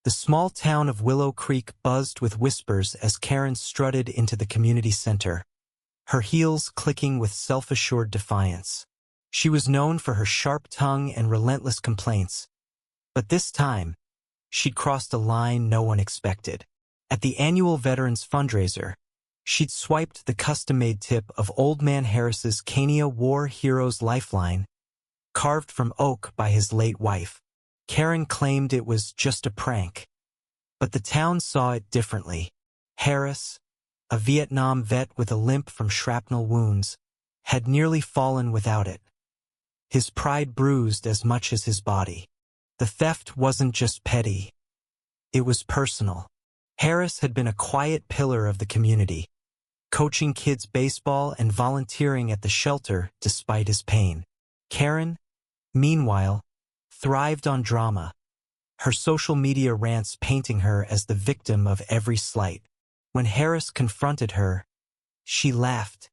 The small town of Willow Creek buzzed with whispers as Karen strutted into the community center, her heels clicking with self-assured defiance. She was known for her sharp tongue and relentless complaints, but this time, she'd crossed a line no one expected. At the annual Veterans Fundraiser, she'd swiped the custom-made tip of Old Man Harris's Kenya War Heroes Lifeline, carved from oak by his late wife. Karen claimed it was just a prank, but the town saw it differently. Harris, a Vietnam vet with a limp from shrapnel wounds, had nearly fallen without it, his pride bruised as much as his body. The theft wasn't just petty. It was personal. Harris had been a quiet pillar of the community, coaching kids baseball and volunteering at the shelter despite his pain. Karen, meanwhile, thrived on drama, her social media rants painting her as the victim of every slight. When Harris confronted her, she laughed,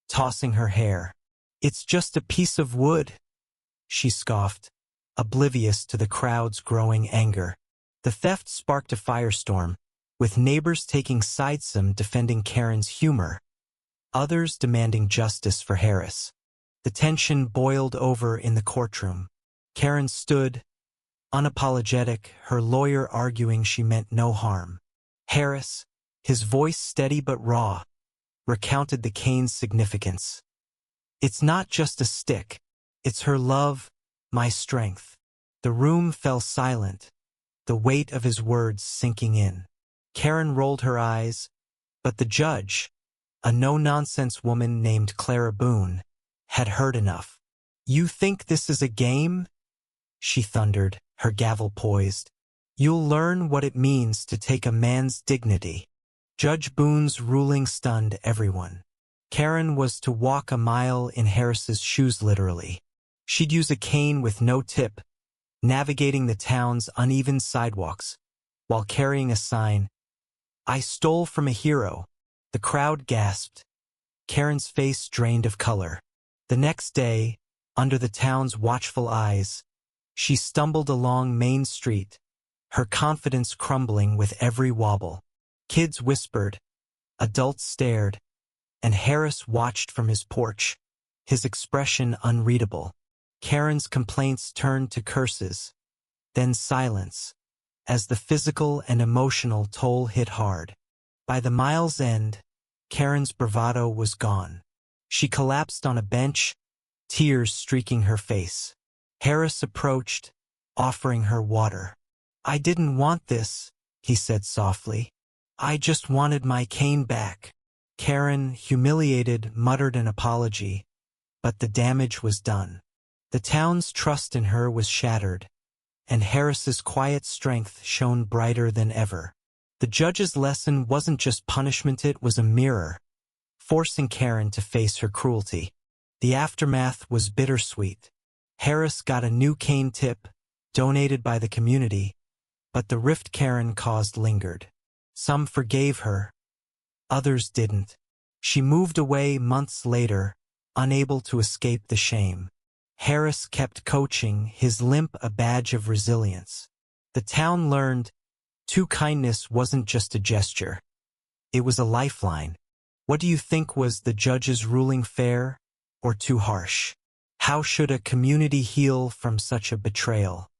tossing her hair. "It's just a piece of wood," she scoffed, oblivious to the crowd's growing anger. The theft sparked a firestorm, with neighbors taking sides, some defending Karen's humor, others demanding justice for Harris. The tension boiled over in the courtroom. Karen stood, unapologetic, her lawyer arguing she meant no harm. Harris, his voice steady but raw, recounted the cane's significance. "It's not just a stick. It's her love, my strength." The room fell silent, the weight of his words sinking in. Karen rolled her eyes, but the judge, a no-nonsense woman named Clara Boone, had heard enough. "You think this is a game?" she thundered, her gavel poised. "You'll learn what it means to take a man's dignity." Judge Boone's ruling stunned everyone. Karen was to walk a mile in Harris's shoes literally. She'd use a cane with no tip, navigating the town's uneven sidewalks, while carrying a sign, "I stole from a hero." The crowd gasped. Karen's face drained of color. The next day, under the town's watchful eyes, she stumbled along Main Street, her confidence crumbling with every wobble. Kids whispered, adults stared, and Harris watched from his porch, his expression unreadable. Karen's complaints turned to curses, then silence, as the physical and emotional toll hit hard. By the mile's end, Karen's bravado was gone. She collapsed on a bench, tears streaking her face. Harris approached, offering her water. "I didn't want this," he said softly. "I just wanted my cane back." Karen, humiliated, muttered an apology, but the damage was done. The town's trust in her was shattered, and Harris's quiet strength shone brighter than ever. The judge's lesson wasn't just punishment, it was a mirror, forcing Karen to face her cruelty. The aftermath was bittersweet. Harris got a new cane tip, donated by the community, but the rift Karen caused lingered. Some forgave her, others didn't. She moved away months later, unable to escape the shame. Harris kept coaching, his limp a badge of resilience. The town learned, too, kindness wasn't just a gesture. It was a lifeline. What do you think, was the judge's ruling fair or too harsh? How should a community heal from such a betrayal?